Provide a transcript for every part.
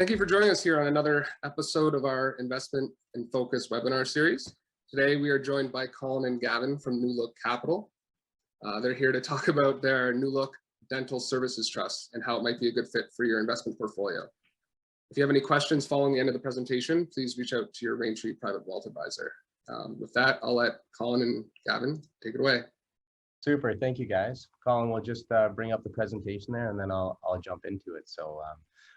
Thank you for joining us here on another episode of our Investment in Focus webinar series. Today, we are joined by Colin and Gavin from Newlook Capital. They're here to talk about their Newlook Dental Services Trust and how it might be a good fit for your investment portfolio. If you have any questions following the end of the presentation, please reach out to your Raintree Private Wealth Advisor. With that, I'll let Colin and Gavin take it away. Super, thank you guys. Colin will just bring up the presentation there, and then I'll jump into it. So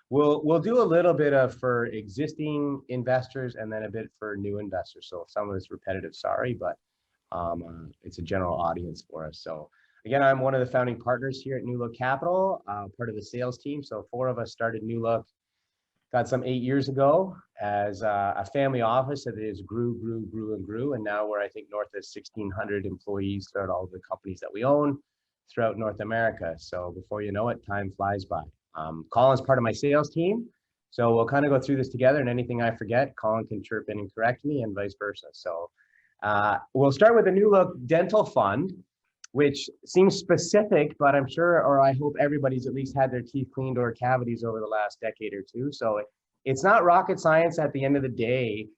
we'll do a little bit for existing investors and then a bit for new investors. So if some of it's repetitive, sorry, but it's a general audience for us. So again, I'm one of the founding partners here at Newlook Capital, part of the sales team. So 4 of us started Newlook, got some 8 years ago as a family office that is grew, and now we're, I think, north of 1,600 employees throughout all of the companies that we own throughout North America. So before you know it, time flies by. Colin's part of my sales team, so we'll kind of go through this together, and anything I forget, Colin can chirp in and correct me, and vice versa. So we'll start with the Newlook Dental Fund, which seems specific, but I'm sure, or I hope everybody's at least had their teeth cleaned or cavities over the last decade or two. So it's not rocket science. At the end of the day,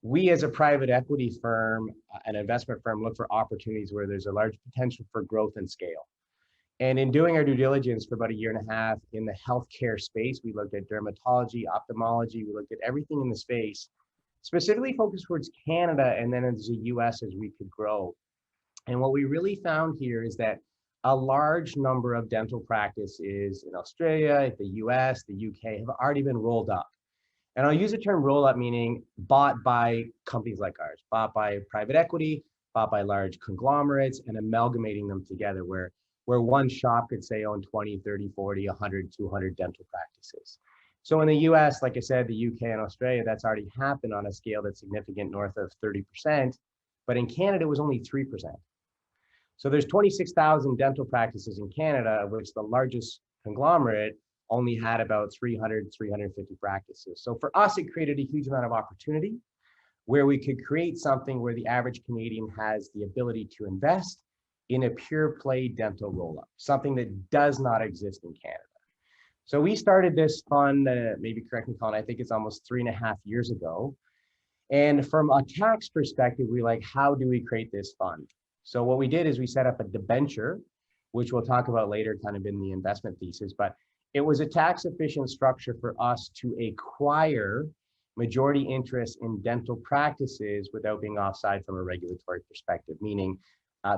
we as a private equity firm, an investment firm, look for opportunities where there's a large potential for growth and scale. And in doing our due diligence for about 1.5 years in the healthcare space, we looked at dermatology, ophthalmology, we looked at everything in the space, specifically focused towards Canada and then into the US as we could grow. And what we really found here is that a large number of dental practices in Australia, the US, the UK have already been rolled up. And I'll use the term roll up, meaning bought by companies like ours, bought by private equity, bought by large conglomerates, and amalgamating them together where one shop could say own 20, 30, 40, 100, 200 dental practices. So in the US, like I said, the UK and Australia, that's already happened on a scale that's significant, north of 30%. But in Canada, it was only 3%. So there's 26,000 dental practices in Canada, of which the largest conglomerate only had about 300, 350 practices. So for us, it created a huge amount of opportunity where we could create something where the average Canadian has the ability to invest in a pure play dental roll-up, something that does not exist in Canada. So we started this fund, maybe correct me, Colin, I think it's almost 3.5 years ago. And from a tax perspective, we like, how do we create this fund? So what we did is we set up a debenture, which we'll talk about later kind of in the investment thesis, but it was a tax efficient structure for us to acquire majority interest in dental practices without being offside from a regulatory perspective, meaning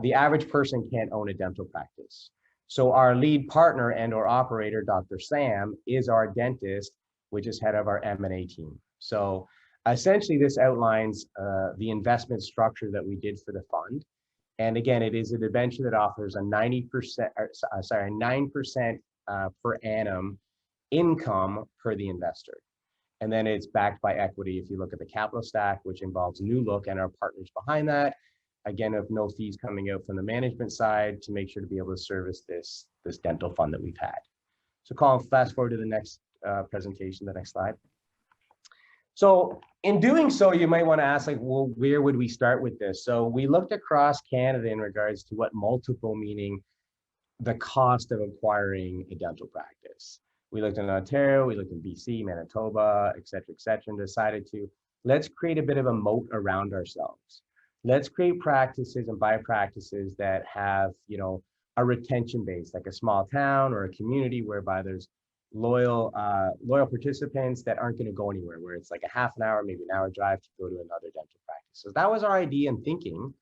the average person can't own a dental practice. So our lead partner and or operator, Dr. Sam, is our dentist, which is head of our M&A team. So essentially this outlines the investment structure that we did for the fund. And again, it is a debenture that offers a 9% per annum income per the investor. And then it's backed by equity. If you look at the capital stack, which involves Newlook and our partners behind that, again, of no fees coming out from the management side to make sure to be able to service this dental fund that we've had. So Colin, fast forward to the next presentation, the next slide. So in doing so, you might want to ask, like, well, where would we start with this? So we looked across Canada in regards to what multiple, meaning the cost of acquiring a dental practice. We looked in Ontario, we looked in BC, Manitoba, et cetera, and decided to, let's create a bit of a moat around ourselves. Let's create practices and buy practices that have, a retention base, like a small town or a community whereby there's loyal participants that aren't going to go anywhere, where it's like a half an hour, maybe an hour drive to go to another dental practice. So that was our idea and thinking.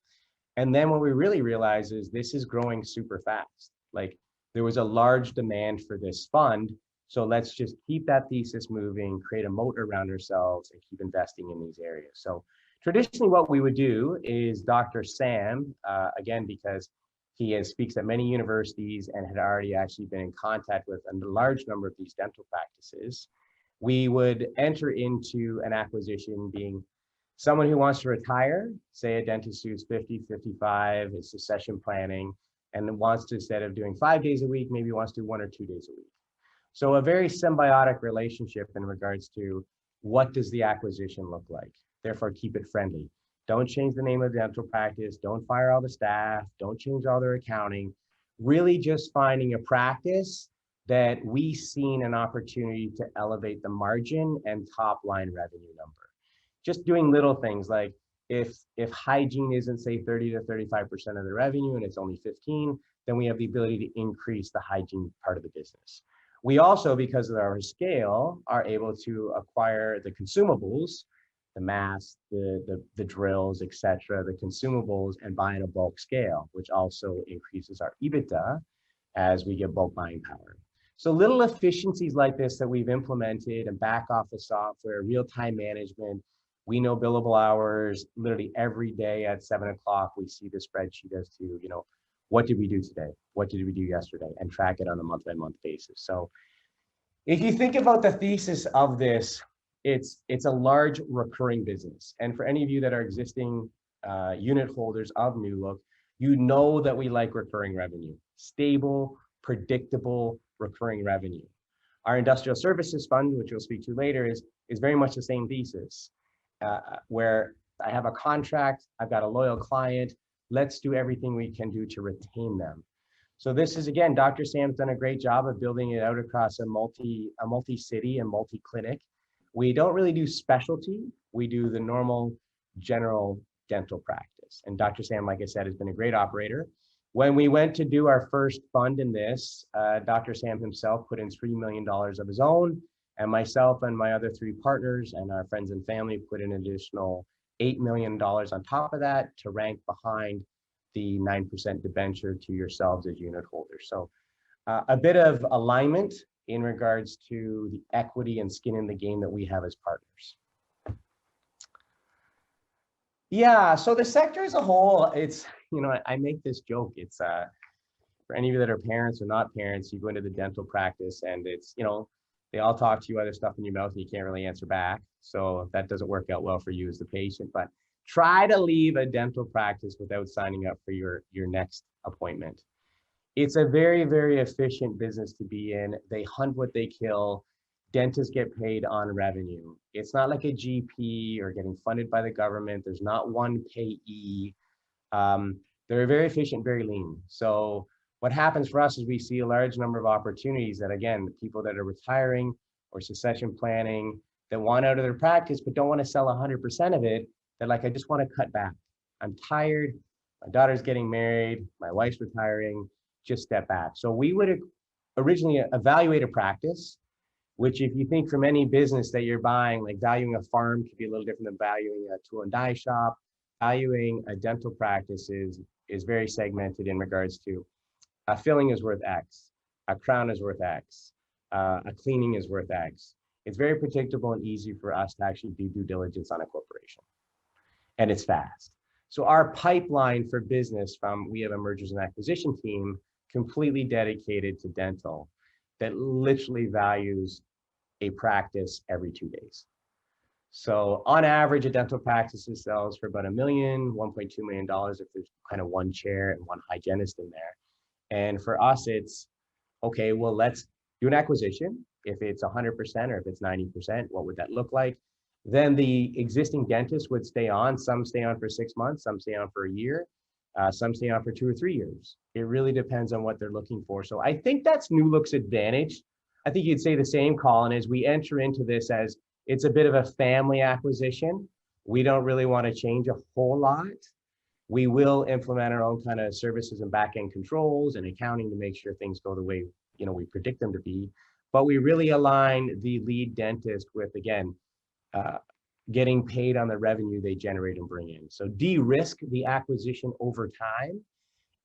And then what we really realized is this is growing super fast. Like there was a large demand for this fund. So let's just keep that thesis moving, create a moat around ourselves and keep investing in these areas. So traditionally what we would do is Dr. Sam, again, because he speaks at many universities and had already actually been in contact with a large number of these dental practices, we would enter into an acquisition being someone who wants to retire, say a dentist who's 50, 55, is succession planning, and wants to, instead of doing 5 days a week, maybe wants to do 1 or 2 days a week. So a very symbiotic relationship in regards to what does the acquisition look like? Therefore, keep it friendly. Don't change the name of the dental practice. Don't fire all the staff. Don't change all their accounting. Really just finding a practice that we seen an opportunity to elevate the margin and top line revenue number. Just doing little things like if hygiene isn't say 30 to 35% of the revenue and it's only 15, then we have the ability to increase the hygiene part of the business. We also, because of our scale, are able to acquire the consumables, the masks, the drills, etc., the consumables, and buy in a bulk scale, which also increases our EBITDA as we get bulk buying power. So little efficiencies like this that we've implemented and back office software, real-time management. We know billable hours literally every day at 7 o'clock. We see the spreadsheet as to, you know, what did we do today? What did we do yesterday? And track it on a month-by-month basis. So if you think about the thesis of this, it's a large recurring business. And for any of you that are existing unit holders of Newlook, you know that we like recurring revenue, stable, predictable, recurring revenue. Our industrial services fund, which we'll speak to later, is very much the same thesis, where I have a contract, I've got a loyal client, let's do everything we can do to retain them. So this is, again, Dr. Sam's done a great job of building it out across a multi-city and multi-clinic. We don't really do specialty, we do the normal general dental practice. And Dr. Sam, like I said, has been a great operator. When we went to do our first fund in this, Dr. Sam himself put in $3 million of his own, and myself and my other 3 partners and our friends and family put in an additional $8 million on top of that to rank behind the 9% debenture to yourselves as unit holders. So a bit of alignment in regards to the equity and skin in the game that we have as partners. Yeah, so the sector as a whole, it's, you know, I make this joke. It's for any of you that are parents or not parents, you go into the dental practice and it's, you know, they all talk to you, other stuff in your mouth, and you can't really answer back. So that doesn't work out well for you as the patient, but try to leave a dental practice without signing up for your next appointment. It's a very, very efficient business to be in. They hunt what they kill. Dentists get paid on revenue. It's not like a GP or getting funded by the government. There's not one payee. They're very efficient, very lean. So what happens for us is we see a large number of opportunities that, again, people that are retiring or succession planning that want out of their practice but don't want to sell 100% of it. They're like, I just want to cut back. I'm tired. My daughter's getting married. My wife's retiring. Just step back. So we would originally evaluate a practice, which if you think from any business that you're buying, like valuing a farm could be a little different than valuing a tool and die shop. Valuing a dental practice is very segmented in regards to a filling is worth X, a crown is worth X, a cleaning is worth X. It's very predictable and easy for us to actually do due diligence on a corporation. And it's fast. So our pipeline for business we have a mergers and acquisition team completely dedicated to dental that literally values a practice every 2 days. So on average, a dental practice sells for about $1 million, $1.2 million if there's kind of one chair and one hygienist in there. And for us, it's, okay, well, let's do an acquisition. If it's 100% or if it's 90%, what would that look like? Then the existing dentist would stay on. Some stay on for 6 months, some stay on for a year, some stay on for 2 or 3 years. It really depends on what they're looking for. So I think that's Newlook's advantage. I think you'd say the same, Colin, as we enter into this as it's a bit of a family acquisition. We don't really want to change a whole lot. We will implement our own kind of services and back-end controls and accounting to make sure things go the way, you know, we predict them to be. But we really align the lead dentist with, again, getting paid on the revenue they generate and bring in. So de-risk the acquisition over time.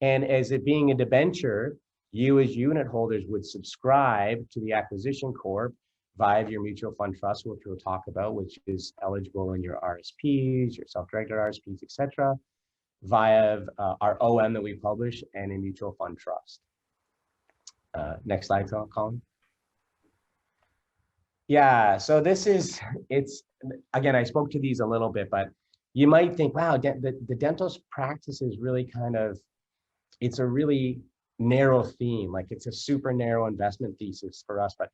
And as it being a debenture, you as unit holders would subscribe to the acquisition corp via your mutual fund trust, which we'll talk about, which is eligible in your RSPs, your self-directed RSPs, etc., via our OM that we publish and a mutual fund trust. Next slide, Colin. Yeah, so this is, again, I spoke to these a little bit, but you might think, wow, the dental practice is really kind of, it's a really narrow theme, like it's a super narrow investment thesis for us. But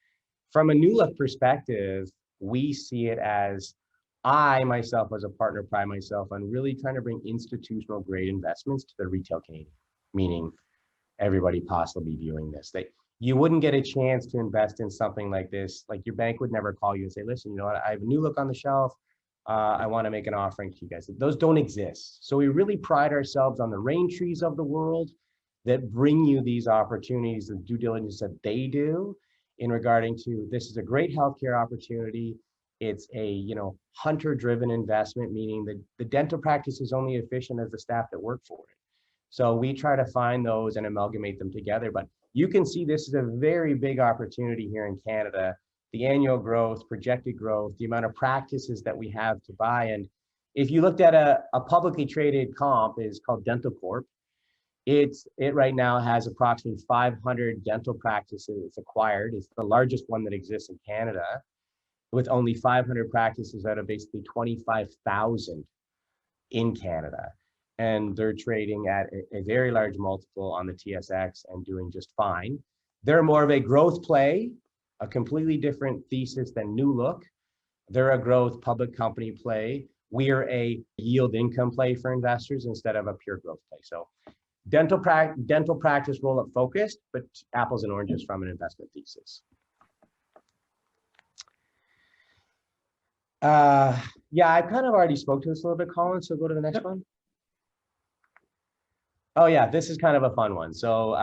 from a Newlook perspective, we see it as, I myself as a partner pride myself on really trying to bring institutional grade investments to the retail Canadian, meaning everybody possibly viewing this. you wouldn't get a chance to invest in something like this. Like your bank would never call you and say, listen, you know what, I have a new look on the shelf. I want to make an offering to you guys. Those don't exist. So we really pride ourselves on the rain trees of the world that bring you these opportunities, the due diligence that they do in regarding to, this is a great healthcare opportunity. It's a, hunter-driven investment, meaning that the dental practice is only efficient as the staff that work for it. So we try to find those and amalgamate them together. But you can see this is a very big opportunity here in Canada. The annual growth, projected growth, the amount of practices that we have to buy. And if you looked at a publicly traded comp, is called Dental Corp. It right now has approximately 500 dental practices acquired. It's the largest one that exists in Canada, with only 500 practices out of basically 25,000 in Canada. And they're trading at a very large multiple on the TSX and doing just fine. They're more of a growth play, a completely different thesis than Newlook. They're a growth public company play. We're a yield income play for investors instead of a pure growth play. So dental practice roll-up focused, but apples and oranges from an investment thesis. Yeah, I kind of already spoke to this a little bit, Colin, so go to the next one. Oh yeah, this is kind of a fun one. So,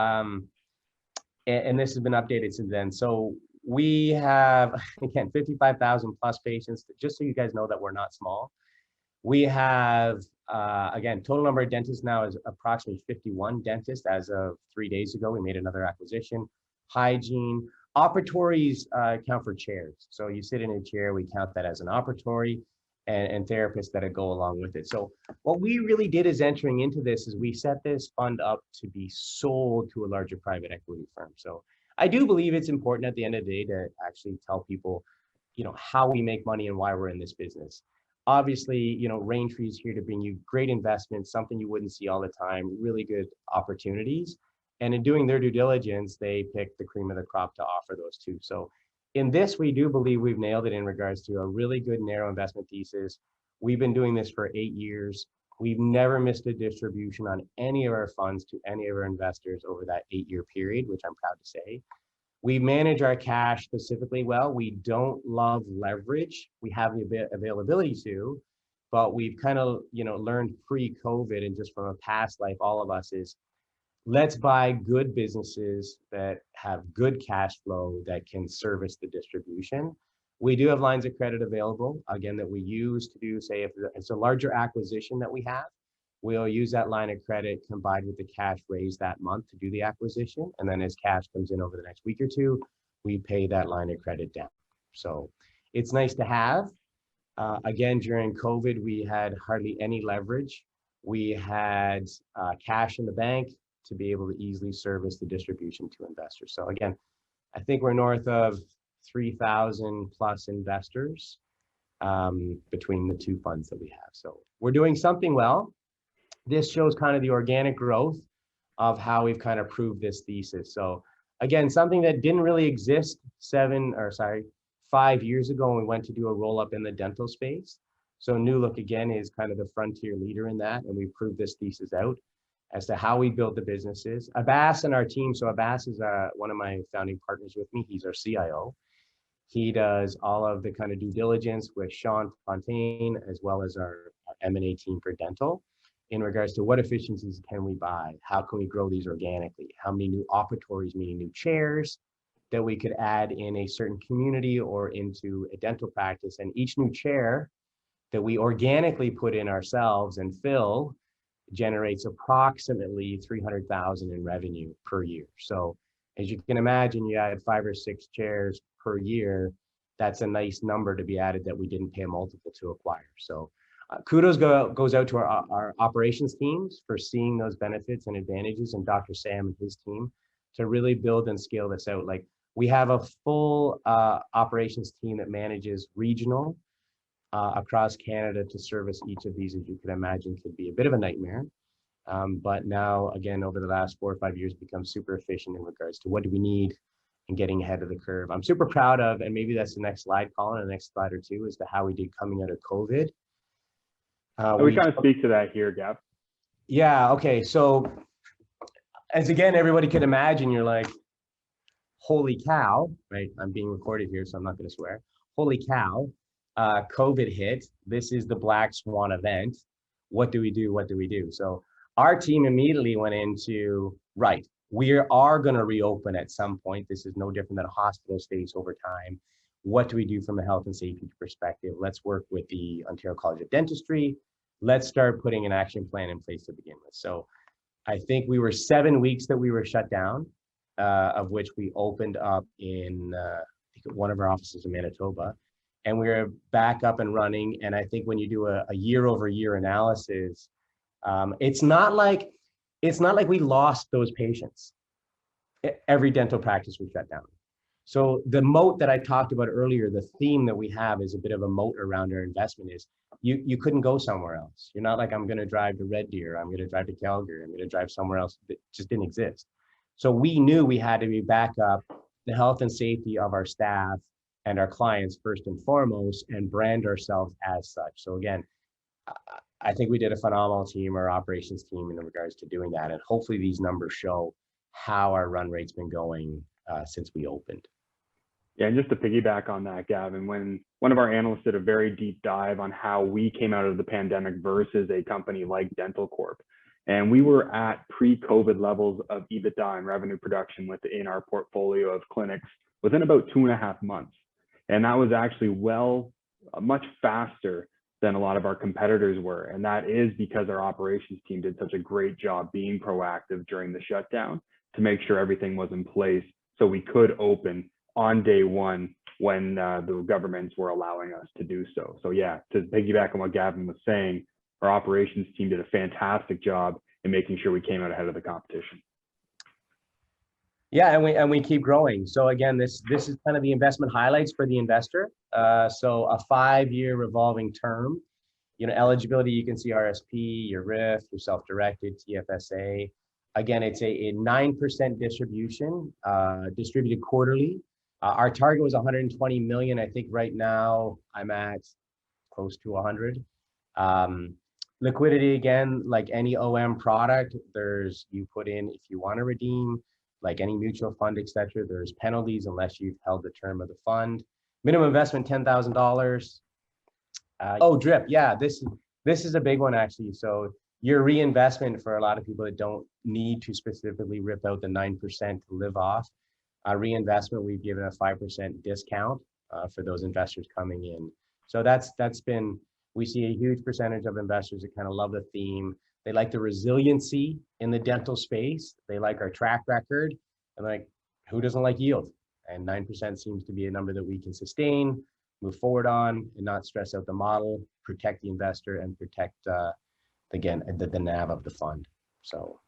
and this has been updated since then. So we have, again, 55,000 plus patients, just so you guys know that we're not small. We have, again, total number of dentists now is approximately 51 dentists. As of 3 days ago, we made another acquisition. Hygiene, operatories count for chairs. So you sit in a chair, we count that as an operatory, and therapists that go along with it. So what we really did is entering into this is we set this fund up to be sold to a larger private equity firm. So I do believe it's important at the end of the day to actually tell people, how we make money and why we're in this business. Obviously, Raintree is here to bring you great investments, something you wouldn't see all the time, really good opportunities. And in doing their due diligence, they picked the cream of the crop to offer those two. So in this, we do believe we've nailed it in regards to a really good narrow investment thesis. We've been doing this for 8 years. We've never missed a distribution on any of our funds to any of our investors over that 8-year period, which I'm proud to say. We manage our cash specifically well. We don't love leverage. We have the availability to, but we've kind of, learned pre-COVID and just from a past life, all of us is, let's buy good businesses that have good cash flow that can service the distribution. We do have lines of credit available, again, that we use to do, say, if it's a larger acquisition that we have, we'll use that line of credit combined with the cash raised that month to do the acquisition. And then as cash comes in over the next week or two, we pay that line of credit down. So it's nice to have. Again, during COVID, we had hardly any leverage. We had cash in the bank to be able to easily service the distribution to investors. So again, I think we're north of 3,000 plus investors between the two funds that we have. So we're doing something well. This shows kind of the organic growth of how we've kind of proved this thesis. So again, something that didn't really exist 5 years ago when we went to do a roll-up in the dental space. So Newlook, again, is kind of the frontier leader in that, and we proved this thesis out as to how we build the businesses. Abbas and our team, so Abbas is one of my founding partners with me. He's our CIO. He does all of the kind of due diligence with Sean Fontaine, as well as our M&A team for dental, in regards to what efficiencies can we buy? How can we grow these organically? How many new operatories, meaning new chairs, that we could add in a certain community or into a dental practice? And each new chair that we organically put in ourselves and fill generates approximately 300,000 in revenue per year. So as you can imagine, you add 5 or 6 chairs per year. That's a nice number to be added that we didn't pay a multiple to acquire. So kudos goes out to our operations teams for seeing those benefits and advantages, and Dr. Sam and his team to really build and scale this out. Like, we have a full operations team that manages regional across Canada to service each of these, as you can imagine, could be a bit of a nightmare. But now, again, over the last 4 or 5 years, become super efficient in regards to what do we need and getting ahead of the curve. I'm super proud of, and maybe that's the next slide, Colin, the next slide or two, as to how we did coming out of COVID. We kind of speak to that here, Gav. Yeah, okay. So as again, everybody could imagine, you're like, holy cow, right? I'm being recorded here, so I'm not going to swear. Holy cow, COVID hit. This is the black swan event. What do we do? What do we do? So our team immediately went into, right, we are going to reopen at some point. This is no different than a hospital stays over time. What do we do from a health and safety perspective? Let's work with the Ontario College of Dentistry. Let's start putting an action plan in place to begin with. So I think we were 7 weeks that we were shut down, of which we opened up in one of our offices in Manitoba, and we were back up and running. And I think when you do a year-over-year analysis, it's not like we lost those patients. Every dental practice was shut down. So the moat that I talked about earlier, the theme that we have is a bit of a moat around our investment is you couldn't go somewhere else. You're not like, I'm going to drive to Red Deer, I'm going to drive to Calgary, I'm going to drive somewhere else that just didn't exist. So we knew we had to be back up the health and safety of our staff and our clients first and foremost, and brand ourselves as such. So again, I think we did a phenomenal team, our operations team, in regards to doing that. And hopefully these numbers show how our run rate's been going since we opened. Yeah, and just to piggyback on that, Gavin, when one of our analysts did a very deep dive on how we came out of the pandemic versus a company like Dental Corp, and we were at pre-COVID levels of EBITDA and revenue production within our portfolio of clinics within about 2.5 months. And that was actually much faster than a lot of our competitors were. And that is because our operations team did such a great job being proactive during the shutdown to make sure everything was in place so we could open on day one when the governments were allowing us to do so. So yeah, to piggyback on what Gavin was saying, our operations team did a fantastic job in making sure we came out ahead of the competition. Yeah, and we keep growing. So again, this is kind of the investment highlights for the investor. So a 5-year revolving term, eligibility, you can see RSP, your RIF, your self-directed, TFSA. Again, it's a 9% distribution, distributed quarterly. Our target was 120 million. I think right now I'm at close to 100. Liquidity, again, like any OM product, you put in, if you want to redeem, like any mutual fund, etc., there's penalties unless you've held the term of the fund. Minimum investment, $10,000. DRIP, yeah, this is a big one actually. So your reinvestment, for a lot of people that don't need to specifically rip out the 9% to live off, reinvestment, we've given a 5% discount for those investors coming in. So that's been, we see a huge percentage of investors that kind of love the theme. They like the resiliency in the dental space. They like our track record, and like, who doesn't like yield? And 9% seems to be a number that we can sustain, move forward on, and not stress out the model, protect the investor, and protect, again, the NAV of the fund. So,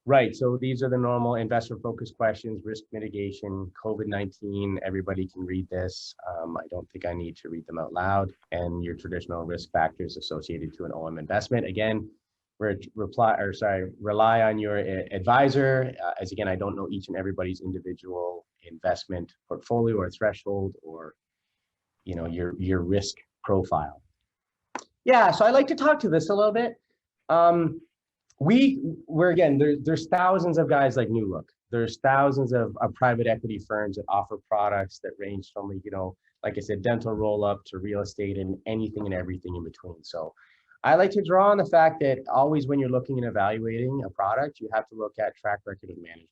right, so these are the normal investor-focused questions, risk mitigation, COVID-19, everybody can read this. I don't think I need to read them out loud. And your traditional risk factors associated to an OM investment. Again, rely on your advisor, as again, I don't know each and everybody's individual investment portfolio or threshold or, your risk profile. Yeah, so I like to talk to this a little bit. We're again, there's thousands of guys like Newlook. There's thousands of private equity firms that offer products that range from, like I said, dental roll-up to real estate and anything and everything in between. So I like to draw on the fact that always when you're looking and evaluating a product, you have to look at track record of management.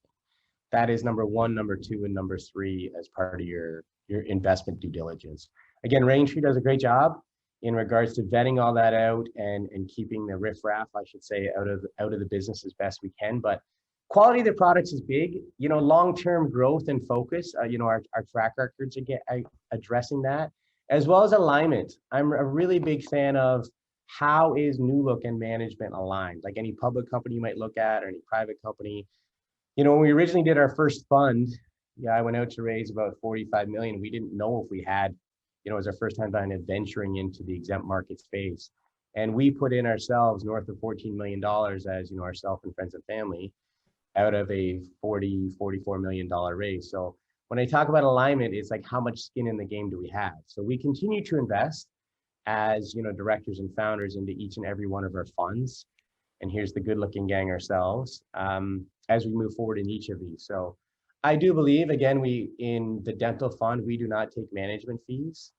That is number 1, number 2, and number 3 as part of your investment due diligence. Again, Raintree does a great job in regards to vetting all that out and keeping the riffraff, I should say, out of the business as best we can. But quality of the products is big. Long-term growth and focus. Our track records again addressing that, as well as alignment. I'm a really big fan of how is Newlook and management aligned. Like any public company you might look at or any private company. When we originally did our first fund, I went out to raise about 45 million. We didn't know if we had. It was our first time venturing into the exempt market space. And we put in ourselves north of $14 million as, ourselves and friends and family out of a $44 million raise. So when I talk about alignment, it's like, how much skin in the game do we have? So we continue to invest as, directors and founders into each and every one of our funds. And here's the good looking gang ourselves as we move forward in each of these. So I do believe, again, in the dental fund, we do not take management fees.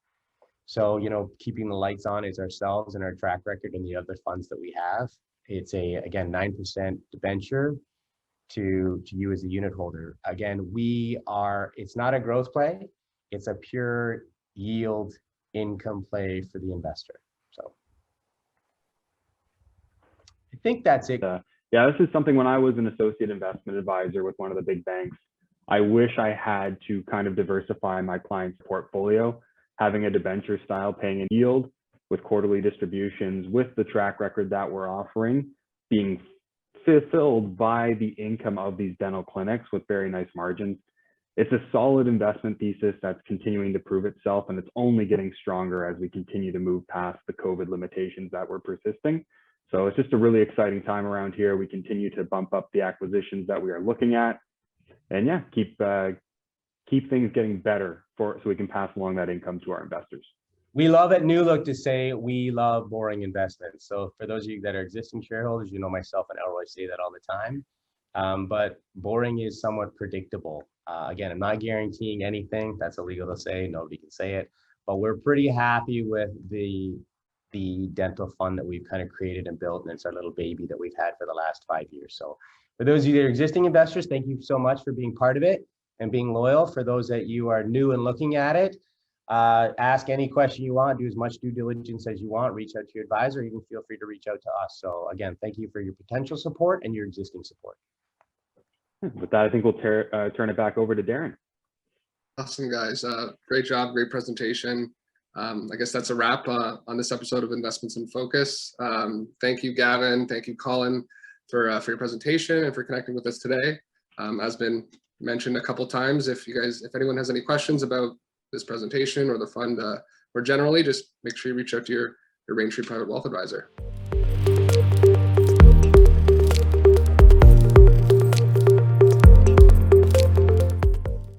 So, keeping the lights on is ourselves and our track record in the other funds that we have. It's again, 9% debenture to you as a unit holder. Again, it's not a growth play. It's a pure yield income play for the investor. So I think that's it. Yeah, this is something when I was an associate investment advisor with one of the big banks, I wish I had to kind of diversify my client's portfolio, having a debenture style paying a yield with quarterly distributions with the track record that we're offering being fulfilled by the income of these dental clinics with very nice margins. It's a solid investment thesis that's continuing to prove itself, and it's only getting stronger as we continue to move past the COVID limitations that were persisting. So it's just a really exciting time around here. We continue to bump up the acquisitions that we are looking at, and yeah, keep things getting better so we can pass along that income to our investors. We love at Newlook to say we love boring investments. So for those of you that are existing shareholders, myself and Elroy say that all the time. But boring is somewhat predictable. Again, I'm not guaranteeing anything. That's illegal to say. Nobody can say it. But we're pretty happy with the dental fund that we've kind of created and built, and it's our little baby that we've had for the last 5 years. So for those of you that are existing investors, thank you so much for being part of it and being loyal. For those that you are new and looking at it, ask any question you want, do as much due diligence as you want, reach out to your advisor, even feel free to reach out to us. So again, thank you for your potential support and your existing support. With that, I think we'll turn it back over to Darren. Awesome, guys. Great job, great presentation. I guess that's a wrap on this episode of Investments in Focus. Thank you, Gavin. Thank you, Colin, for your presentation and for connecting with us today. As been mentioned a couple times, if anyone has any questions about this presentation or the fund or generally, just make sure you reach out to your Rain Tree Private Wealth Advisor.